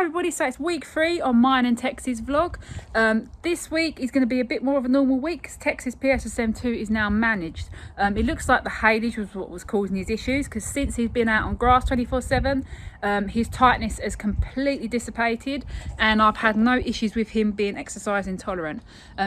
Hi everybody, so it's week 3 on mine and Tex's vlog. This week is going to be a bit more of a normal week because Tex's PSSM2 is now managed. It looks like the haylage was what was causing his issues, because since he's been out on grass 24/7, his tightness has completely dissipated and I've had no issues with him being exercise intolerant.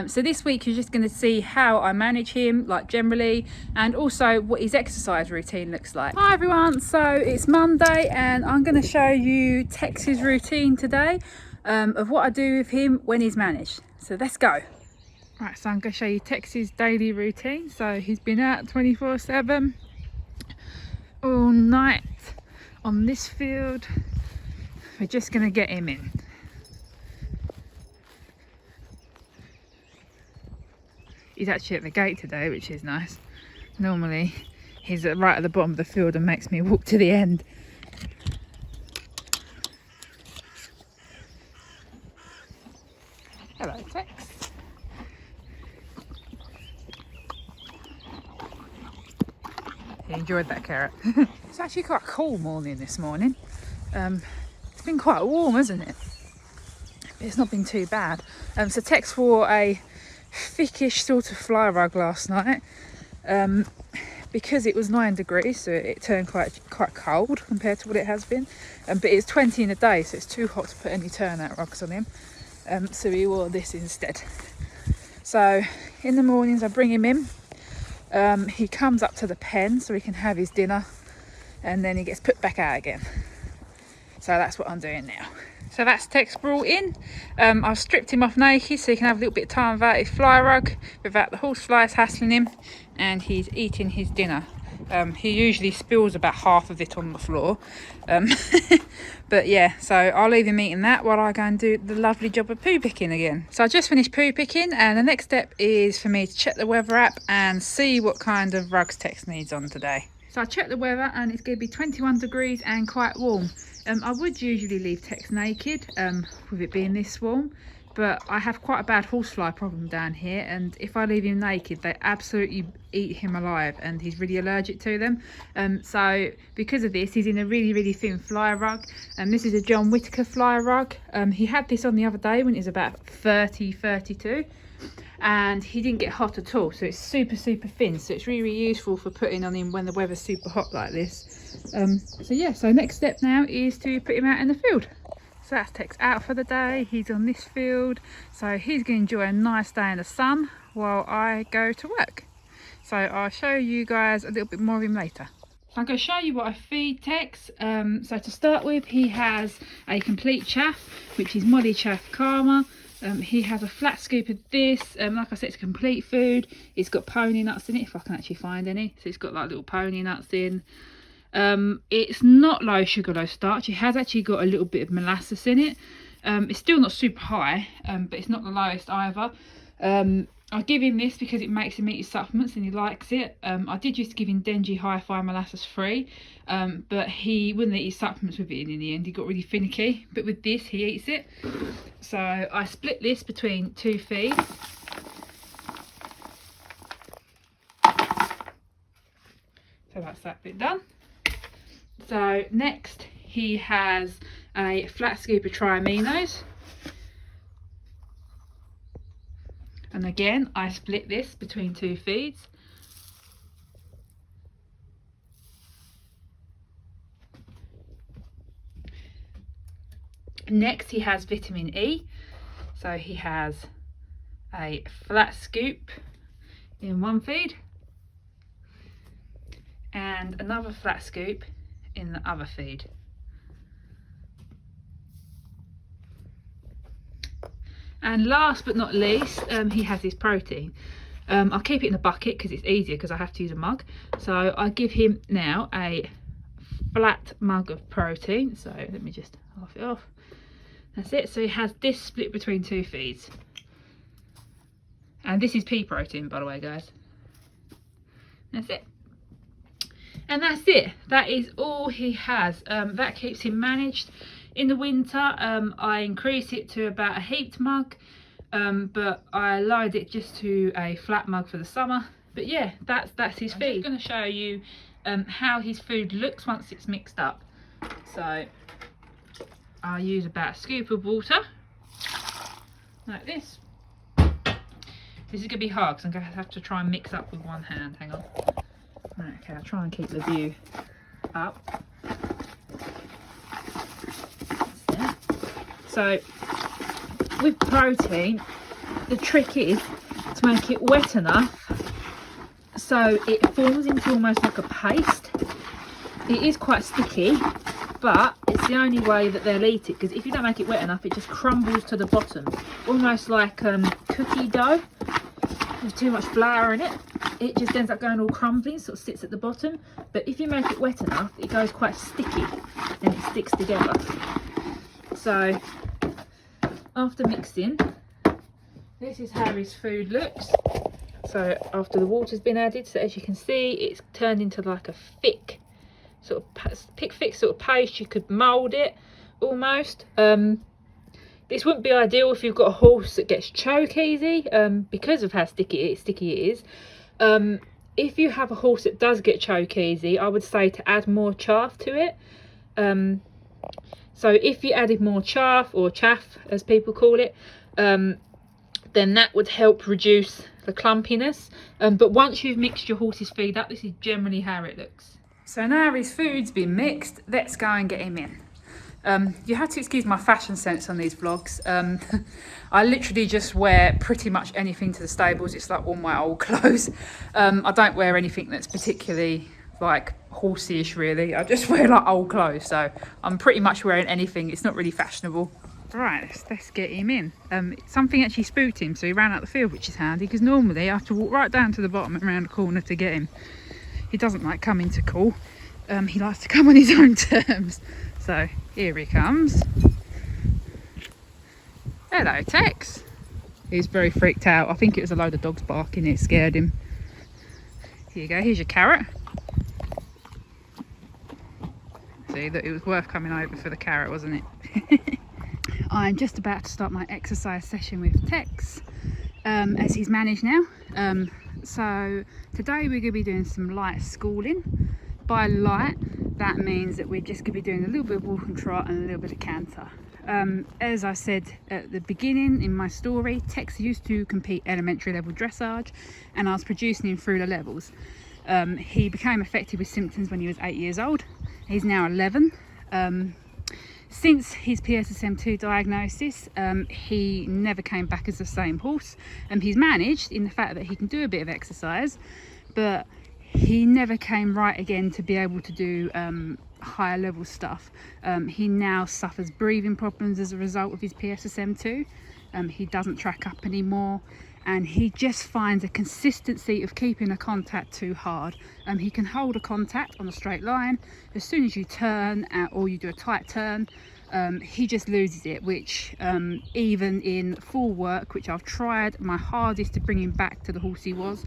So this week you're just going to see how I manage him, like generally, and also what his exercise routine looks like. Hi everyone, so it's Monday and I'm going to show you Tex's routine today of what I do with him when he's managed. So let's go. Right, so I'm going to show you Tex's daily routine. So he's been out 24/7 all night on this field. We're just going to get him in. He's actually at the gate today, which is nice. Normally he's right at the bottom of the field and makes me walk to the end. Hello, Tex. He enjoyed that carrot. It's actually quite a cool morning this morning. It's been quite warm, hasn't it? It's not been too bad. So Tex wore a thickish sort of fly rug last night because it was 9 degrees, so it turned quite cold compared to what it has been. But it's 20 in a day, so it's too hot to put any turnout rugs on him. So he wore this instead. So in the mornings I bring him in. He comes up to the pen so he can have his dinner, and then he gets put back out again. So that's what I'm doing now. So that's Tex brought in. I've stripped him off naked so he can have a little bit of time without his fly rug, without the horse flies hassling him, and he's eating his dinner. He usually spills about half of it on the floor. But yeah, so I'll leave him eating that while I go and do the lovely job of poo picking again. So I just finished poo picking, and the next step is for me to check the weather app and see what kind of rugs Tex needs on today. So I checked the weather and it's going to be 21 degrees and quite warm. I would usually leave Tex naked with it being this warm, but I have quite a bad horsefly problem down here, and if I leave him naked they absolutely eat him alive and he's really allergic to them. So because of this he's in a really thin fly rug, and this is a John Whitaker fly rug. He had this on the other day when it was about 32, and he didn't get hot at all, so it's super thin, so it's really useful for putting on him when the weather's super hot like this. So yeah, so next step now is to put him out in the field. So that's Tex out for the day. He's on this field, so he's going to enjoy a nice day in the sun while I go to work. So I'll show you guys a little bit more of him later. So I'm going to show you what I feed Tex. So to start with, he has a complete chaff, which is Molly Chaff Karma. He has a flat scoop of this. Like I said, it's complete food. It's got pony nuts in it, if I can actually find any. So it's got like little pony nuts in. It's not low sugar, low starch. It has actually got a little bit of molasses in it. It's still not super high, but it's not the lowest either. I give him this because it makes him eat his supplements and he likes it. I did used to give him Denji Hi-Fi molasses free, but he wouldn't eat his supplements with it in the end. He got really finicky, but with this he eats it. So I split this between 2 feeds. So that's that bit done. So next he has a flat scoop of triaminos, and again I split this between 2 feeds. Next he has vitamin E, so he has a flat scoop in 1 feed and another flat scoop in the other feed. And last but not least, he has his protein. I'll keep it in a bucket because it's easier because I have to use a mug. So I give him now a flat mug of protein. So let me just half it off. That's it. So he has this split between 2 feeds. And this is pea protein, by the way, guys. That's it. And that's it. That is all he has. That keeps him managed. In the winter I increase it to about a heaped mug, but I lowered it just to a flat mug for the summer. But yeah, that's his feed. I'm just going to show you how his food looks once it's mixed up. So I use about a scoop of water, like this. This is going to be hard because I'm going to have to try and mix up with one hand. Hang on. Okay, I'll try and keep the view up. So, with protein, the trick is to make it wet enough so it forms into almost like a paste. It is quite sticky, but it's the only way that they'll eat it, because if you don't make it wet enough, it just crumbles to the bottom, almost like cookie dough with too much flour in it. It just ends up going all crumbly, sort of sits at the bottom. But if you make it wet enough, it goes quite sticky and it sticks together. So after mixing, this is how his food looks. So after the water's been added, so as you can see, it's turned into like a thick sort of paste. You could mould it almost. This wouldn't be ideal if you've got a horse that gets choke easy, because of how sticky it is. If you have a horse that does get choke easy, I would say to add more chaff to it. So if you added more chaff, or chaff as people call it, then that would help reduce the clumpiness. But once you've mixed your horse's feed up, this is generally how it looks. So now his food's been mixed, let's go and get him in. You have to excuse my fashion sense on these vlogs. I literally just wear pretty much anything to the stables. It's like all my old clothes. I don't wear anything that's particularly like horsey-ish really. I just wear like old clothes, so I'm pretty much wearing anything. It's not really fashionable. Right, let's get him in. Something actually spooked him, so he ran out the field, which is handy, because normally I have to walk right down to the bottom and around the corner to get him. He doesn't like coming to call. He likes to come on his own terms. So here he comes. Hello, Tex. He's very freaked out. I think it was a load of dogs barking. It scared him. Here you go. Here's your carrot. See, that it was worth coming over for the carrot, wasn't it? I'm just about to start my exercise session with Tex, as he's managed now. So today we're going to be doing some light schooling. By light, that means that we're just going to be doing a little bit of walk and trot and a little bit of canter. As I said at the beginning in my story, Tex used to compete elementary level dressage, and I was producing him through the levels. He became affected with symptoms when he was 8 years old. He's now 11. Since his PSSM2 diagnosis, he never came back as the same horse. He's managed in the fact that he can do a bit of exercise, but he never came right again to be able to do higher level stuff. He now suffers breathing problems as a result of his PSSM2. He doesn't track up anymore, and he just finds a consistency of keeping a contact too hard. He can hold a contact on a straight line. As soon as you turn or you do a tight turn, he just loses it, which even in full work, which I've tried my hardest to bring him back to the horse he was,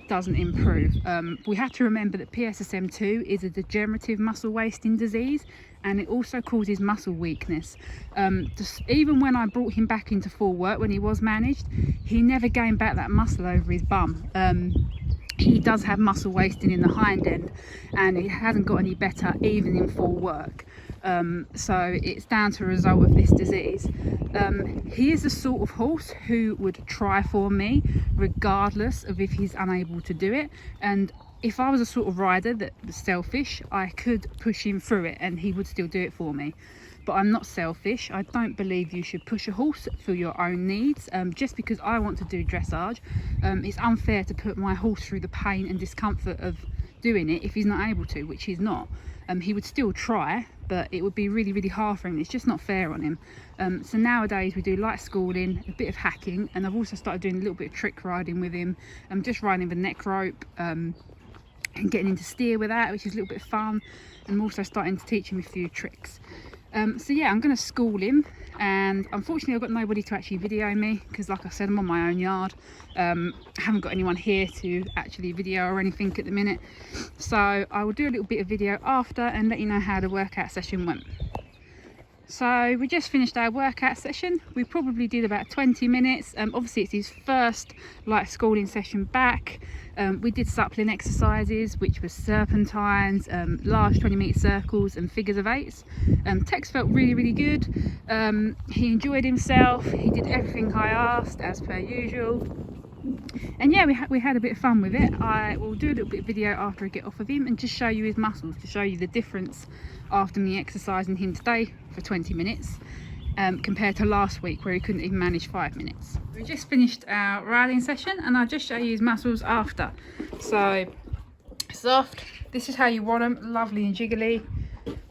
doesn't improve. We have to remember that PSSM2 is a degenerative muscle wasting disease, and it also causes muscle weakness. Even when I brought him back into full work when he was managed, he never gained back that muscle over his bum. He does have muscle wasting in the hind end, and it hasn't got any better even in full work. So it's down to a result of this disease. He is the sort of horse who would try for me regardless of if he's unable to do it, and if I was a sort of rider that was selfish, I could push him through it and he would still do it for me. But I'm not selfish. I don't believe you should push a horse for your own needs. Just because I want to do dressage, it's unfair to put my horse through the pain and discomfort of doing it if he's not able to, which he's not. He would still try, but it would be really, really hard for him. It's just not fair on him. So nowadays we do light schooling, a bit of hacking, and I've also started doing a little bit of trick riding with him. I'm just riding the neck rope, and getting him to steer with that, which is a little bit of fun. And I'm also starting to teach him a few tricks. So yeah, I'm going to school him, and unfortunately I've got nobody to actually video me, because like I said, I'm on my own yard. I haven't got anyone here to actually video or anything at the minute, so I will do a little bit of video after and let you know how the workout session went. So we just finished our workout session. We probably did about 20 minutes. Obviously it's his first light schooling session back. We did suppling exercises, which was serpentines, large 20-metre circles and figures of eights. Tex felt really good. He enjoyed himself. He did everything I asked as per usual. And yeah, we had a bit of fun with it. I will do a little bit of video after I get off of him and just show you his muscles, to show you the difference after me exercising him today for 20 minutes compared to last week where he couldn't even manage 5 minutes. We just finished our riding session and I'll just show you his muscles after. So soft, this is how you want them, lovely and jiggly,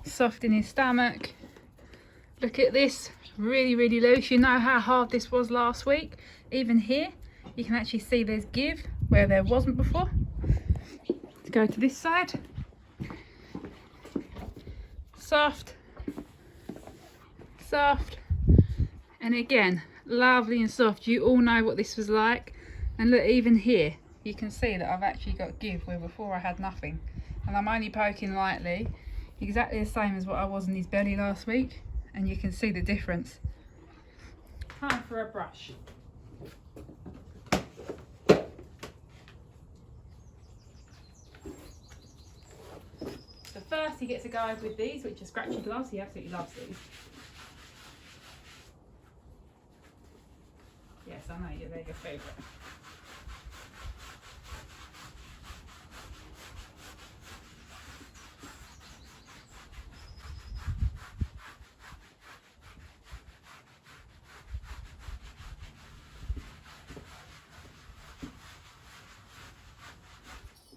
soft in his stomach. Look at this, really loose. You know how hard this was last week. Even here you can actually see there's give where there wasn't before. Let's go to this side. Soft, and again lovely and soft. You all know what this was like, and look, even here you can see that I've actually got give where before I had nothing, and I'm only poking lightly, exactly the same as what I was in his belly last week, and you can see the difference. Time for a brush. So first he gets a go with these, which are scratchy gloves. He absolutely loves these. Yes, I know, they're your favourite.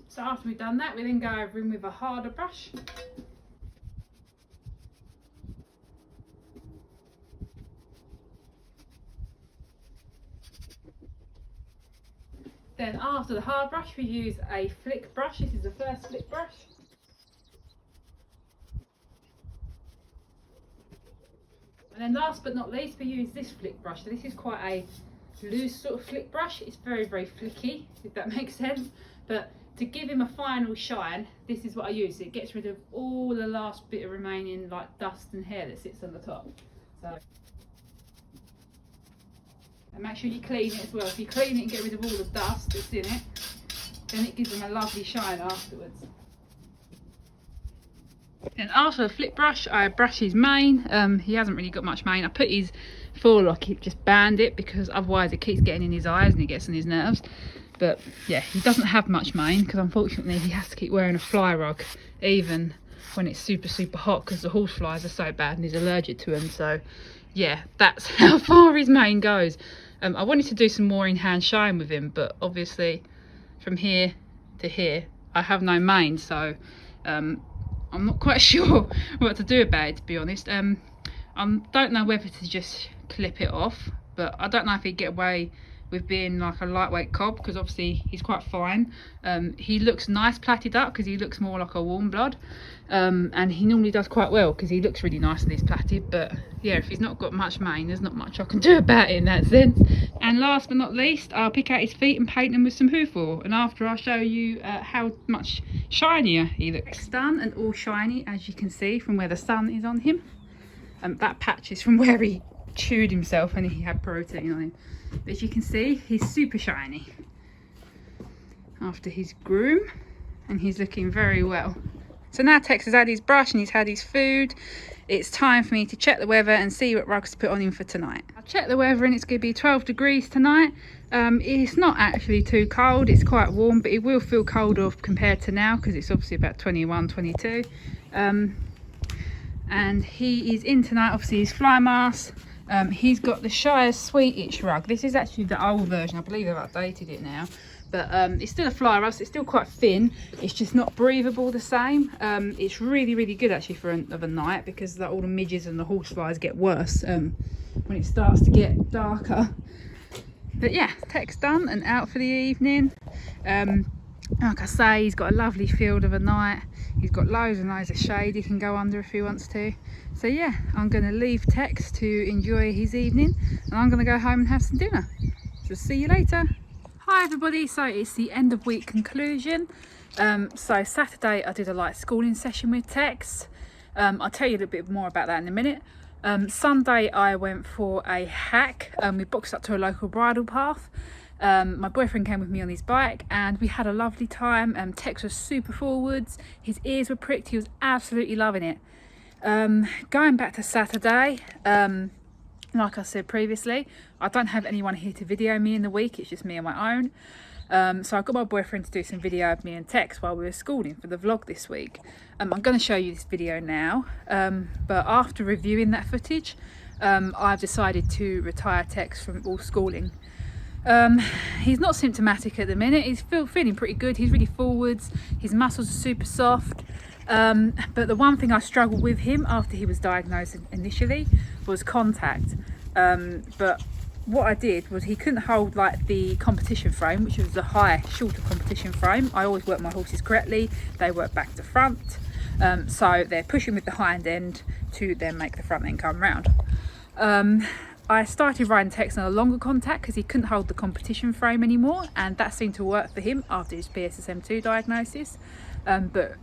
So after we've done that, we then go over him with a harder brush. Then after the hard brush, we use a flick brush. This is the first flick brush. And then last but not least, we use this flick brush. So this is quite a loose sort of flick brush. It's very flicky, if that makes sense. But to give him a final shine, this is what I use. It gets rid of all the last bit of remaining like dust and hair that sits on the top. So, and make sure you clean it as well. If you clean it and get rid of all the dust that's in it, then it gives him a lovely shine afterwards. And after the flip brush, I brush his mane. He hasn't really got much mane. I put his forelock, just band it, because otherwise it keeps getting in his eyes and it gets on his nerves. But yeah, he doesn't have much mane because unfortunately he has to keep wearing a fly rug even when it's super hot, because the horse flies are so bad and he's allergic to them. So yeah, that's how far his mane goes. I wanted to do some more in hand shine with him, but obviously from here to here I have no mane, so I'm not quite sure what to do about it, to be honest. I don't know whether to just clip it off, but I don't know if he'd get away with being like a lightweight cob, because obviously he's quite fine. He looks nice plaited up because he looks more like a warm blood, and he normally does quite well because he looks really nice and he's plaited. But yeah, if he's not got much mane, there's not much I can do about it in that sense. And last but not least, I'll pick out his feet and paint them with some hoof oil, and after I'll show you how much shinier he looks. Done and all shiny, as you can see from where the sun is on him. That patch is from where he chewed himself and he had protein on him. But as you can see, he's super shiny after his groom, and he's looking very well. So now Tex has had his brush and he's had his food. It's time for me to check the weather and see what rugs to put on him for tonight. I've checked the weather and it's going to be 12 degrees tonight. It's not actually too cold, it's quite warm, but it will feel colder compared to now because it's obviously about 21, 22. And he is in tonight, obviously his fly mask. He's got the Shire Sweet Itch rug. This is actually the old version. I believe they've updated it now. But it's still a fly rug, so it's still quite thin. It's just not breathable the same. It's really good actually for of a night, because all the midges and the horseflies get worse when it starts to get darker. But yeah, Tex done and out for the evening. Like I say, he's got a lovely field of a night. He's got loads and loads of shade he can go under if he wants to. So yeah, I'm going to leave Tex to enjoy his evening, and I'm going to go home and have some dinner. So see you later. Hi everybody, so it's the end of week conclusion. So Saturday I did a light schooling session with Tex. I'll tell you a little bit more about that in a minute. Sunday I went for a hack. We boxed up to a local bridle path. My boyfriend came with me on his bike and we had a lovely time. Tex was super forwards, his ears were pricked, he was absolutely loving it. Going back to Saturday, like I said previously, I don't have anyone here to video me in the week, it's just me on my own. So I got my boyfriend to do some video of me and Tex while we were schooling for the vlog this week. I'm going to show you this video now, but after reviewing that footage, I've decided to retire Tex from all schooling. He's not symptomatic at the minute, he's feeling pretty good, he's really forwards, his muscles are super soft. But the one thing I struggled with him after he was diagnosed initially was contact. But what I did was he couldn't hold like the competition frame, which was a high, shorter competition frame. I always work my horses correctly, they work back to front. So they're pushing with the hind end to then make the front end come round. I started riding Tex on a longer contact because he couldn't hold the competition frame anymore, and that seemed to work for him after his PSSM2 diagnosis. But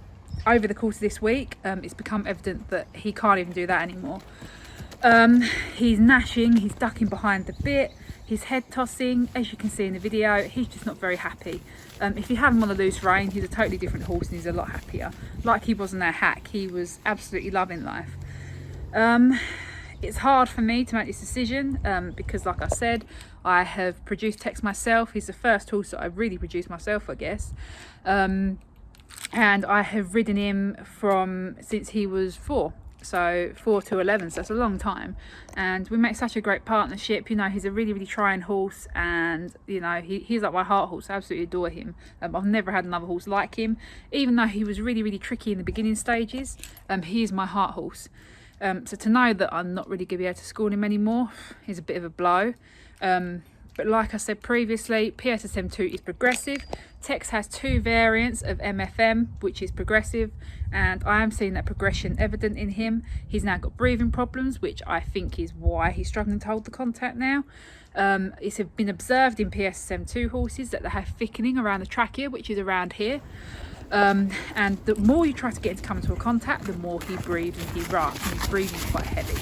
over the course of this week, it's become evident that he can't even do that anymore. He's gnashing, he's ducking behind the bit, his head tossing. As you can see in the video, he's just not very happy. If you have him on a loose rein, he's a totally different horse and he's a lot happier. Like he was in that hack, he was absolutely loving life. It's hard for me to make this decision because, like I said, I have produced Tex myself. He's the first horse that I've really produced myself, I guess. And I have ridden him since he was 4. So 4 to 11, so that's a long time, and we make such a great partnership. You know, he's a really, really trying horse, and you know, he's like my heart horse. I absolutely adore him. I've never had another horse like him, even though he was really, really tricky in the beginning stages. He is my heart horse. So to know that I'm not really going to be able to school him anymore is a bit of a blow. But like I said previously, PSSM2 is progressive. Tex has 2 variants of MFM, which is progressive, and I am seeing that progression evident in him. He's now got breathing problems, which I think is why he's struggling to hold the contact now. It's been observed in PSSM2 horses that they have thickening around the trachea, which is around here. And the more you try to get him to come into a contact, the more he breathes and he rasps, and his breathing is quite heavy.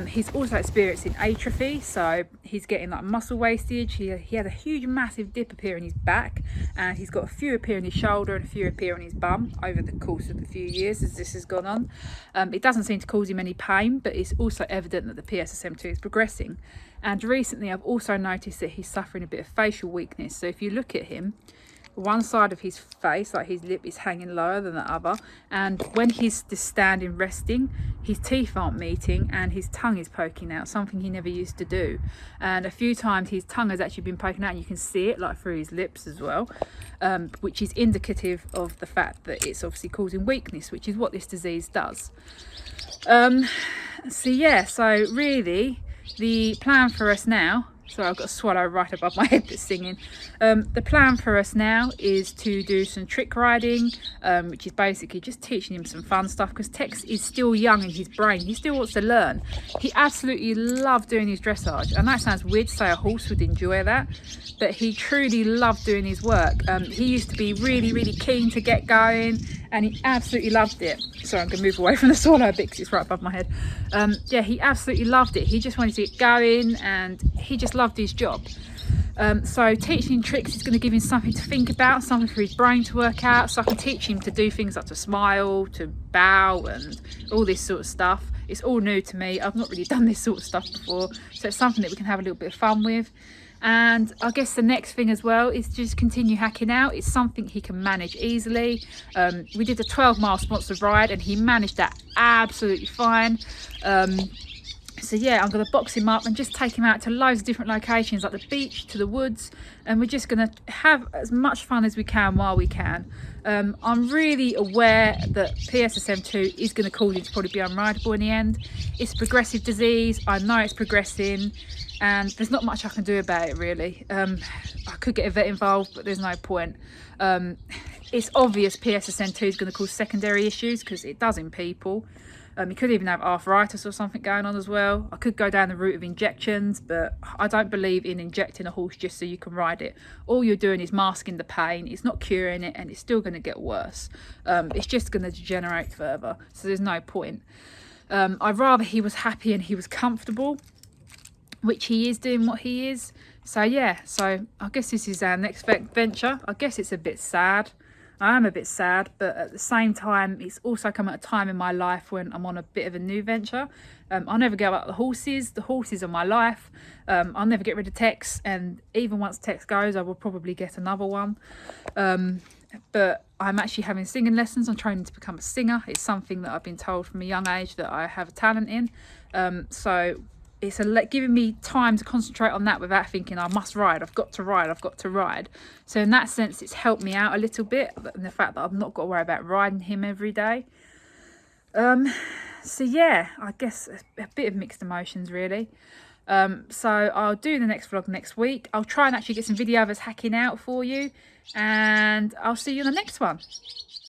He's also experiencing atrophy, so he's getting like muscle wastage. He had a huge massive dip appear in his back, and he's got a few appear in his shoulder and a few appear on his bum over the course of a few years as this has gone on. It doesn't seem to cause him any pain, but it's also evident that the PSSM2 is progressing. And recently I've also noticed that he's suffering a bit of facial weakness. So if you look at him, one side of his face, like his lip, is hanging lower than the other, and when he's just standing resting, his teeth aren't meeting and his tongue is poking out, something he never used to do. And a few times his tongue has actually been poking out, and you can see it like through his lips as well, which is indicative of the fact that it's obviously causing weakness, which is what this disease does. So yeah, so really the plan for us now, sorry, I've got a swallow right above my head that's singing. The plan for us now is to do some trick riding, which is basically just teaching him some fun stuff, because Tex is still young in his brain. He still wants to learn. He absolutely loved doing his dressage. I know it sounds weird to say a horse would enjoy that, but he truly loved doing his work. He used to be really, really keen to get going, and he absolutely loved it. Sorry, I'm going to move away from the swallow a bit because it's right above my head. Yeah, he absolutely loved it. He just wanted to get going, and he just loved his job. So teaching him tricks is going to give him something to think about, something for his brain to work out, so I can teach him to do things like to smile, to bow, and all this sort of stuff. It's all new to me. I've not really done this sort of stuff before, so it's something that we can have a little bit of fun with. And I guess the next thing as well is just continue hacking out. It's something he can manage easily. We did a 12-mile sponsored ride and he managed that absolutely fine. So yeah, I'm going to box him up and just take him out to loads of different locations, like the beach, to the woods, and we're just going to have as much fun as we can while we can. I'm really aware that PSSM2 is going to cause him to probably be unrideable in the end. It's a progressive disease, I know it's progressing, and there's not much I can do about it really. I could get a vet involved, but there's no point. It's obvious PSSM2 is going to cause secondary issues, because it does in people. You could even have arthritis or something going on as well. I could go down the route of injections, but I don't believe in injecting a horse just so you can ride it. All you're doing is masking the pain. It's not curing it, and it's still going to get worse. It's just going to degenerate further, so there's no point. I'd rather he was happy and he was comfortable, which he is doing what he is. So yeah, so I guess this is our next venture. I guess it's a bit sad. I am a bit sad, but at the same time, it's also come at a time in my life when I'm on a bit of a new venture. I'll never go about the horses. The horses are my life. I'll never get rid of Tex, and even once Tex goes, I will probably get another one. But I'm actually having singing lessons. I'm training to become a singer. It's something that I've been told from a young age that I have a talent in. So it's giving me time to concentrate on that without thinking I must ride, I've got to ride, I've got to ride. So in that sense, it's helped me out a little bit, and the fact that I've not got to worry about riding him every day. So yeah, I guess a bit of mixed emotions really. So I'll do the next vlog next week. I'll try and actually get some video of us hacking out for you, and I'll see you in the next one.